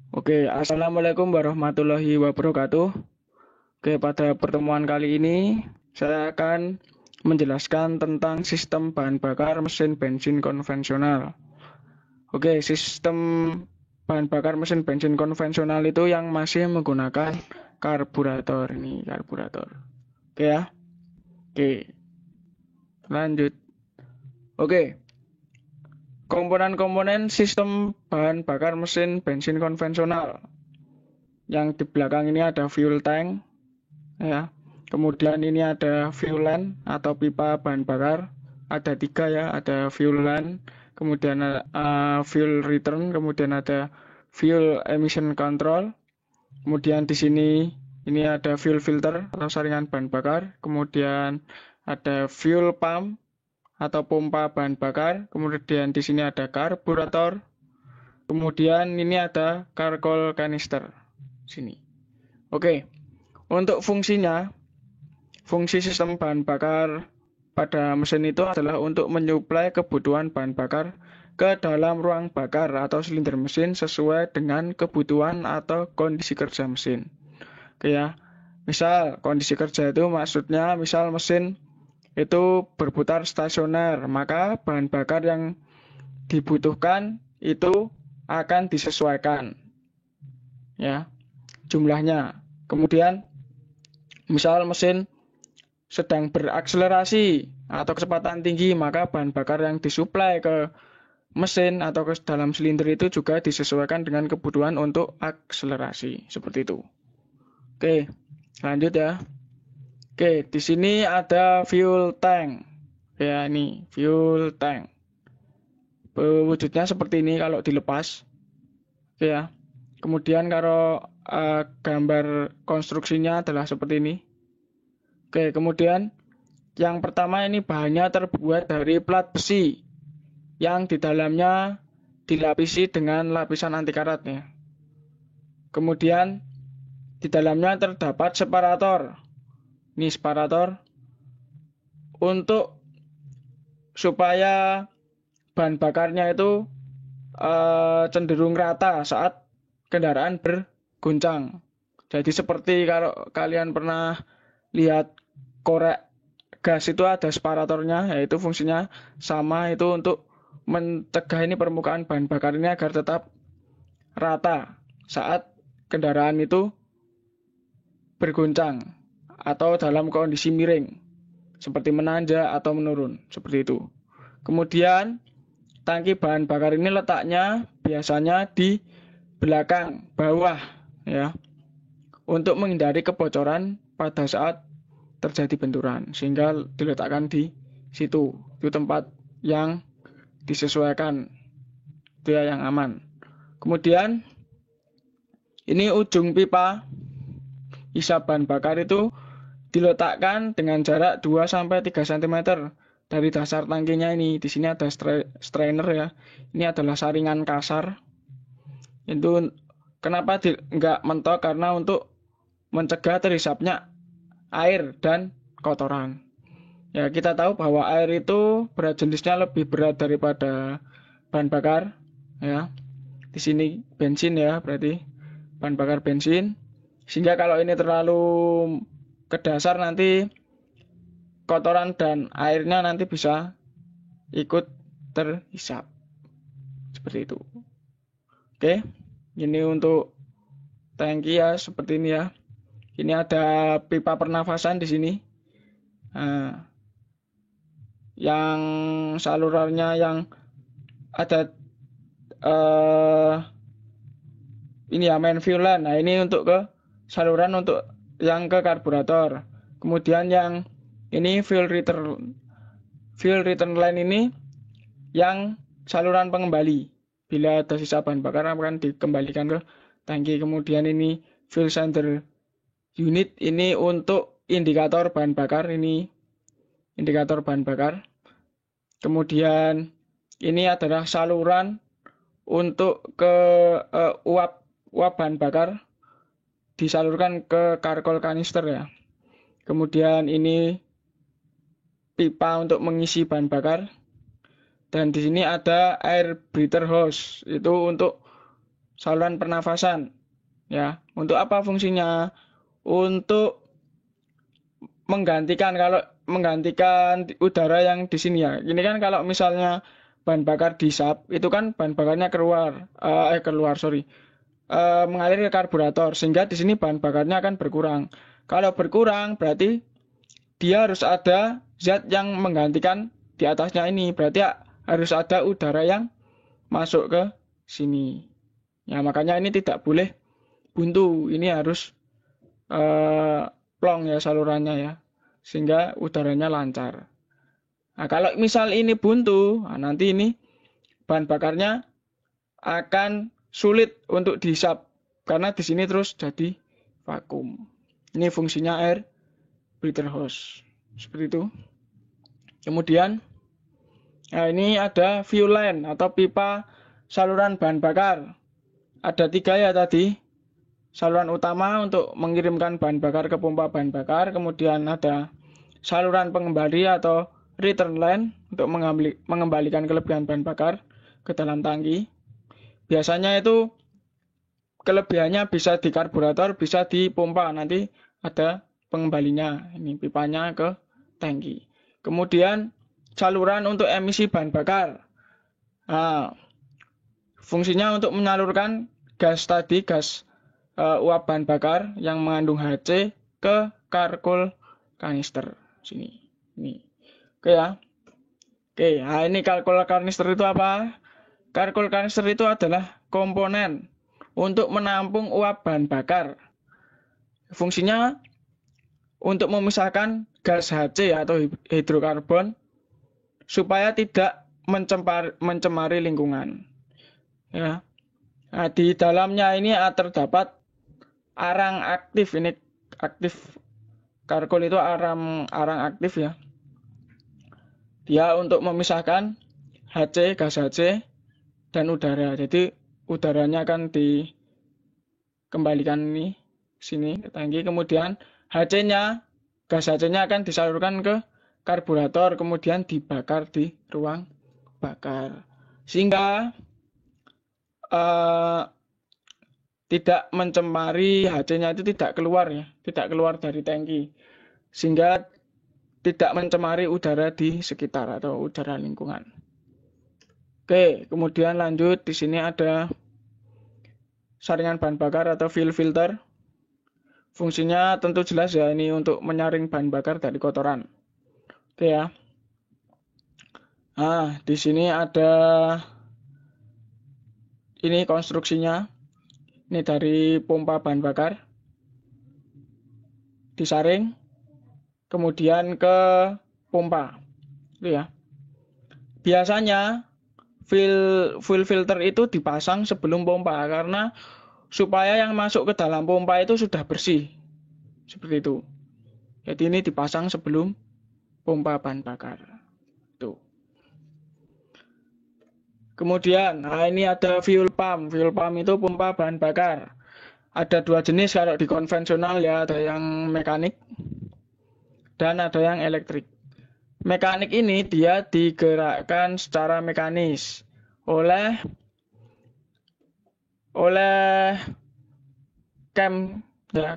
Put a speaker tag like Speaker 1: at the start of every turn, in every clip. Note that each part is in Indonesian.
Speaker 1: Oke, Assalamualaikum warahmatullahi wabarakatuh. Oke, pada pertemuan kali ini saya akan menjelaskan tentang sistem bahan bakar mesin bensin konvensional. Oke, sistem bahan bakar mesin bensin konvensional itu yang masih menggunakan karburator. Ini karburator. Oke ya. Oke, lanjut. Oke, komponen-komponen sistem bahan bakar mesin bensin konvensional. Yang di belakang ini ada fuel tank, ya. Kemudian ini ada fuel line atau pipa bahan bakar. Ada tiga ya, ada fuel line, kemudian fuel return, kemudian ada fuel emission control. Kemudian di sini ini ada fuel filter atau saringan bahan bakar. Kemudian ada fuel pump atau pompa bahan bakar. Kemudian di sini ada karburator. Kemudian ini ada charcoal canister. Sini. Oke. Untuk fungsinya, fungsi sistem bahan bakar pada mesin itu adalah untuk menyuplai kebutuhan bahan bakar ke dalam ruang bakar atau silinder mesin sesuai dengan kebutuhan atau kondisi kerja mesin. Oke ya. Misal kondisi kerja itu maksudnya misal mesin itu berputar stasioner, maka bahan bakar yang dibutuhkan itu akan disesuaikan ya jumlahnya. Kemudian misal mesin sedang berakselerasi atau kecepatan tinggi, maka bahan bakar yang disuplai ke mesin atau ke dalam silinder itu juga disesuaikan dengan kebutuhan untuk akselerasi. Seperti itu. Oke, lanjut ya. Oke, di sini ada fuel tank. Ya, ini fuel tank. Wujudnya seperti ini kalau dilepas. Oke ya. Kemudian kalau gambar konstruksinya adalah seperti ini. Oke, kemudian yang pertama ini bahannya terbuat dari plat besi yang di dalamnya dilapisi dengan lapisan anti karat ya. Kemudian di dalamnya terdapat separator. Ini separator untuk supaya bahan bakarnya itu cenderung rata saat kendaraan berguncang. Jadi seperti kalau kalian pernah lihat korek gas itu ada separatornya, yaitu fungsinya sama itu untuk mencegah ini permukaan bahan bakar ini agar tetap rata saat kendaraan itu berguncang atau dalam kondisi miring seperti menanjak atau menurun seperti itu. Kemudian tangki bahan bakar ini letaknya biasanya di belakang bawah ya untuk menghindari kebocoran pada saat terjadi benturan sehingga diletakkan di situ. Itu tempat yang disesuaikan, itu ya yang aman. Kemudian ini ujung pipa isap bahan bakar itu diletakkan dengan jarak 2-3 cm dari dasar tangkinya ini. Di sini ada strainer ya. Ini adalah saringan kasar. Itu kenapa nggak mentok, karena untuk mencegah terhisapnya air dan kotoran. Ya, kita tahu bahwa air itu berat jenisnya lebih berat daripada bahan bakar ya. Di sini bensin ya, berarti bahan bakar bensin. Sehingga kalau ini terlalu ke dasar nanti kotoran dan airnya nanti bisa ikut terhisap. Seperti itu. Oke. Ini untuk tangki ya, seperti ini ya. Ini ada pipa pernafasan di sini. Nah, yang salurannya yang ada ini ya main fuel line. Nah, ini untuk ke saluran untuk yang ke karburator. Kemudian yang ini fuel return line ini yang saluran pengembali. Bila ada sisa bahan bakar akan dikembalikan ke tangki. Kemudian ini fuel sender unit, ini untuk indikator bahan bakar, ini indikator bahan bakar. Kemudian ini adalah saluran untuk ke uap bahan bakar disalurkan ke charcoal canister ya. Kemudian ini pipa untuk mengisi bahan bakar. Dan di sini ada air breather hose, itu untuk saluran pernafasan. Ya, untuk apa fungsinya? Untuk menggantikan udara yang di sini ya. Ini kan kalau misalnya bahan bakar disap, itu kan bahan bakarnya mengalir ke karburator, sehingga di sini bahan bakarnya akan berkurang. Kalau berkurang berarti dia harus ada zat yang menggantikan di atasnya ini. Berarti harus ada udara yang masuk ke sini. Ya, makanya ini tidak boleh buntu. Ini harus plong ya salurannya ya. Sehingga udaranya lancar. Nah, kalau misal ini buntu, nanti ini bahan bakarnya akan sulit untuk dihisap karena di sini terus jadi vakum. Ini fungsinya air breather hose. Seperti itu. Kemudian ini ada fuel line atau pipa saluran bahan bakar. Ada 3 ya tadi. Saluran utama untuk mengirimkan bahan bakar ke pompa bahan bakar. Kemudian ada saluran pengembali atau return line untuk mengembalikan kelebihan bahan bakar ke dalam tangki. Biasanya itu kelebihannya bisa di karburator, bisa di pompa. Nanti ada pengembalinya. Ini pipanya ke tangki. Kemudian saluran untuk emisi bahan bakar. Nah, fungsinya untuk menyalurkan gas uap bahan bakar yang mengandung HC ke karkol kanister sini. Ini. Oke ya. Oke, nah ini karkol kanister itu apa? Karkol kanister itu adalah komponen untuk menampung uap bahan bakar. Fungsinya untuk memisahkan gas HC atau hidrokarbon supaya tidak mencemari lingkungan. Ya. Nah, di dalamnya ini terdapat arang aktif. Ini aktif karkol itu arang aktif ya. Dia untuk memisahkan gas HC dan udara. Jadi udaranya akan dikembalikan ini sini ke tangki. Kemudian gas HC-nya akan disalurkan ke karburator, kemudian dibakar di ruang bakar. Sehingga tidak mencemari, HC-nya itu tidak keluar ya, tidak keluar dari tangki, sehingga tidak mencemari udara di sekitar atau udara lingkungan. Oke, kemudian lanjut di sini ada saringan bahan bakar atau fuel filter. Fungsinya tentu jelas ya, ini untuk menyaring bahan bakar dari kotoran. Oke ya. Nah, di sini ada ini konstruksinya. Ini dari pompa bahan bakar disaring kemudian ke pompa. Itu ya. Biasanya fuel filter itu dipasang sebelum pompa karena supaya yang masuk ke dalam pompa itu sudah bersih. Seperti itu. Jadi ini dipasang sebelum pompa bahan bakar. Tuh. Kemudian, ini ada fuel pump. Fuel pump itu pompa bahan bakar. Ada 2 jenis kalau di konvensional ya, ada yang mekanik dan ada yang elektrik. Mekanik ini dia digerakkan secara mekanis oleh cam ya,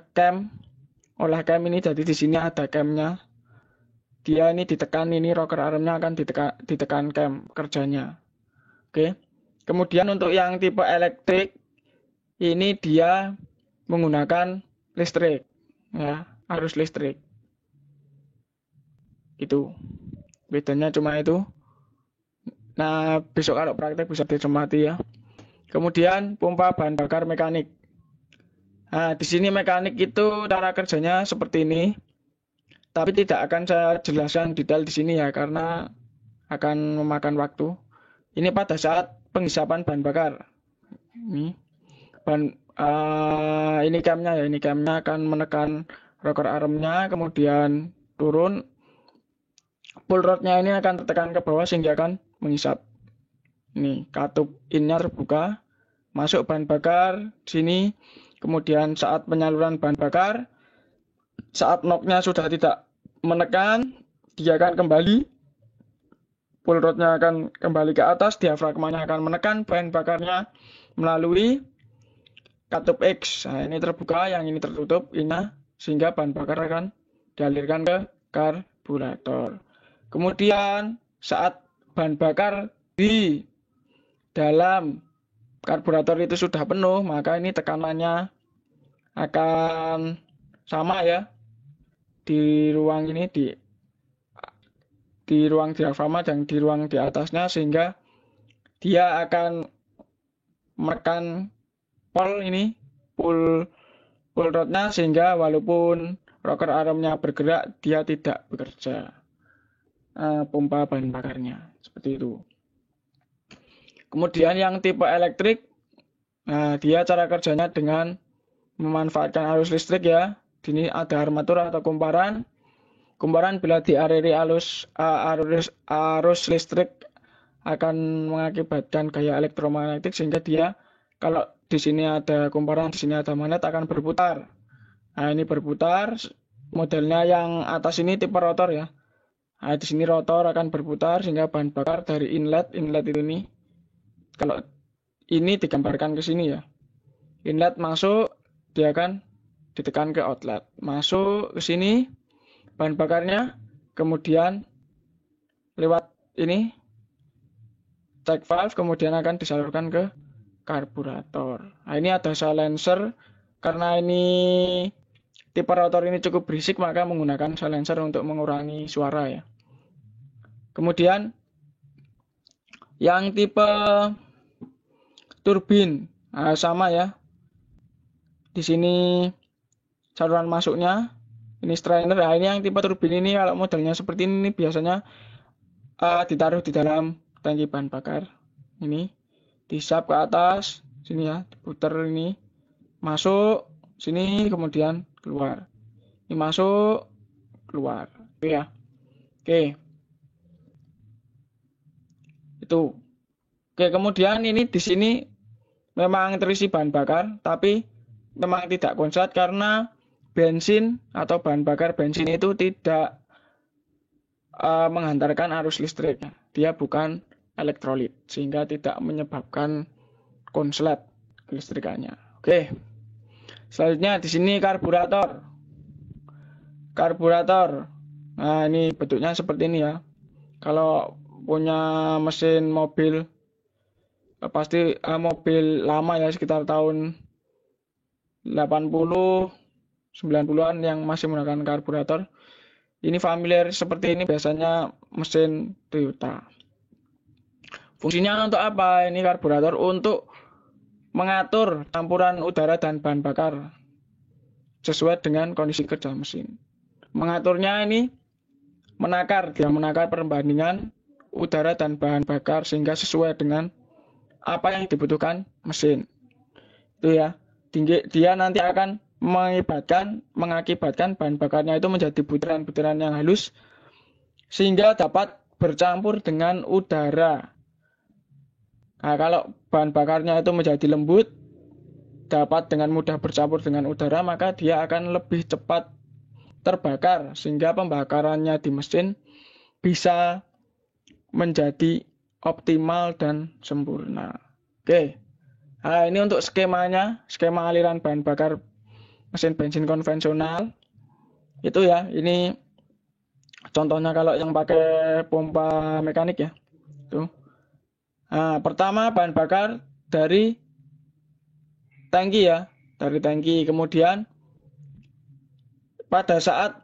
Speaker 1: oleh cam ini. Jadi di sini ada camnya. Dia ini ditekan, ini rocker armnya akan ditekan cam kerjanya. Oke. Kemudian untuk yang tipe elektrik ini dia menggunakan listrik ya, arus listrik. Itu. Bedanya cuma itu. Nah, besok kalau praktek bisa dicermati ya. Kemudian pompa bahan bakar mekanik. Nah, di sini mekanik itu cara kerjanya seperti ini. Tapi tidak akan saya jelaskan detail di sini ya karena akan memakan waktu. Ini pada saat penghisapan bahan bakar. Ini camnya ya, ini camnya akan menekan rocker armnya, kemudian turun. Pull rodnya ini akan tertekan ke bawah sehingga akan menghisap. Ini katup innya terbuka, masuk bahan bakar sini. Kemudian saat penyaluran bahan bakar, saat knocknya sudah tidak menekan, dia akan kembali. Pull rodnya akan kembali ke atas, diafragmanya akan menekan bahan bakarnya melalui katup X. Nah, ini terbuka, yang ini tertutup, ini sehingga bahan bakar akan dialirkan ke karburator. Kemudian saat bahan bakar di dalam karburator itu sudah penuh, maka ini tekanannya akan sama ya di ruang ini, di ruang diafragma dan di ruang di atasnya, sehingga dia akan menekan pull rodnya, sehingga walaupun rocker armnya bergerak, dia tidak bekerja pompa bahan bakarnya seperti itu. Kemudian yang tipe elektrik, dia cara kerjanya dengan memanfaatkan arus listrik ya. Ini ada armatur atau kumparan. Kumparan bila dialiri arus listrik akan mengakibatkan gaya elektromagnetik, sehingga dia kalau di sini ada kumparan, di sini ada magnet, akan berputar. Nah, ini berputar. Modelnya yang atas ini tipe rotor ya. Nah, di sini rotor akan berputar sehingga bahan bakar dari inlet itu nih. Kalau ini digambarkan ke sini ya. Inlet masuk, dia akan ditekan ke outlet. Masuk ke sini bahan bakarnya, kemudian lewat ini check valve, kemudian akan disalurkan ke karburator. Nah, ini ada silencer. Karena ini tipe rotor ini cukup berisik, maka menggunakan silencer untuk mengurangi suara ya. Kemudian yang tipe turbin, sama ya. Di sini saluran masuknya, ini strainer. Nah, ini yang tipe turbin ini kalau modelnya seperti ini biasanya ditaruh di dalam tangki bahan bakar. Ini disap ke atas, sini ya, diputar ini, masuk sini, kemudian keluar. Ini masuk, keluar. Oke ya. Oke. Itu. Oke, kemudian ini di sini memang terisi bahan bakar, tapi memang tidak konslet karena bensin atau bahan bakar bensin itu tidak menghantarkan arus listrik. Dia bukan elektrolit, sehingga tidak menyebabkan konslet kelistrikannya. Oke. Selanjutnya di sini karburator. Karburator. Nah, ini bentuknya seperti ini ya. Kalau punya mesin mobil, pasti mobil lama ya, sekitar tahun 80 90-an yang masih menggunakan karburator. Ini familiar seperti ini biasanya mesin Toyota. Fungsinya untuk apa? Ini karburator untuk mengatur campuran udara dan bahan bakar sesuai dengan kondisi kerja mesin. Mengaturnya ini dia menakar perbandingan udara dan bahan bakar sehingga sesuai dengan apa yang dibutuhkan mesin. Itu ya. Dia nanti akan mengakibatkan bahan bakarnya itu menjadi butiran-butiran yang halus sehingga dapat bercampur dengan udara. Nah, kalau bahan bakarnya itu menjadi lembut, dapat dengan mudah bercampur dengan udara, maka dia akan lebih cepat terbakar sehingga pembakarannya di mesin bisa menjadi optimal dan sempurna. Oke. Nah, ini untuk skemanya, skema aliran bahan bakar mesin bensin konvensional. Itu ya, ini contohnya kalau yang pakai pompa mekanik ya. Tuh. Nah, pertama bahan bakar dari tangki ya, dari tangki. Kemudian pada saat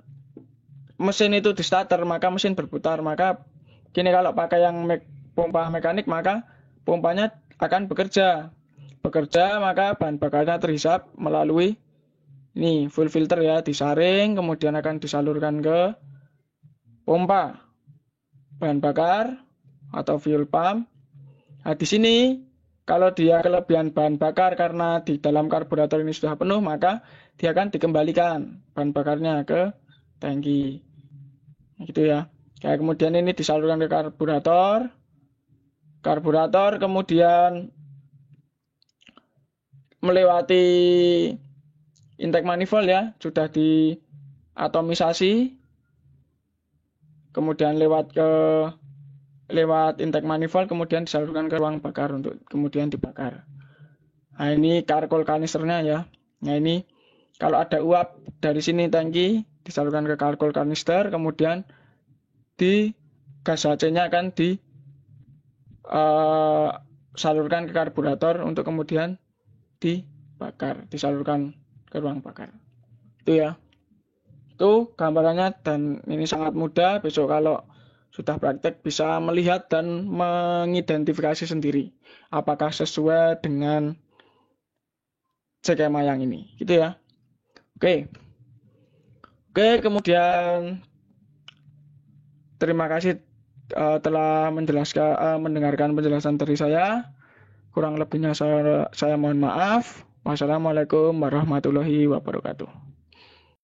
Speaker 1: mesin itu di starter, maka mesin berputar. Maka gini, kalau pakai yang pompa mekanik, maka pompanya akan bekerja, maka bahan bakarnya terhisap melalui ini full filter ya, disaring, kemudian akan disalurkan ke pompa bahan bakar atau fuel pump. Nah, di sini kalau dia kelebihan bahan bakar karena di dalam karburator ini sudah penuh, maka dia akan dikembalikan bahan bakarnya ke tangki. Gitu ya. Kayak kemudian ini disalurkan ke karburator kemudian melewati intake manifold ya, sudah diatomisasi, kemudian lewat intake manifold, kemudian disalurkan ke ruang bakar untuk kemudian dibakar. Nah, ini charcoal kanisternya ya. Nah, ini kalau ada uap dari sini tangki disalurkan ke charcoal kanister, kemudian di gas HC-nya akan disalurkan ke karburator untuk kemudian dibakar, disalurkan ke ruang bakar. Itu ya. Itu gambarannya dan ini sangat mudah. Besok kalau sudah praktek bisa melihat dan mengidentifikasi sendiri apakah sesuai dengan skema yang ini. Gitu ya. Oke. Oke, kemudian terima kasih telah mendengarkan penjelasan dari saya. Kurang lebihnya saya mohon maaf. Wassalamualaikum warahmatullahi wabarakatuh.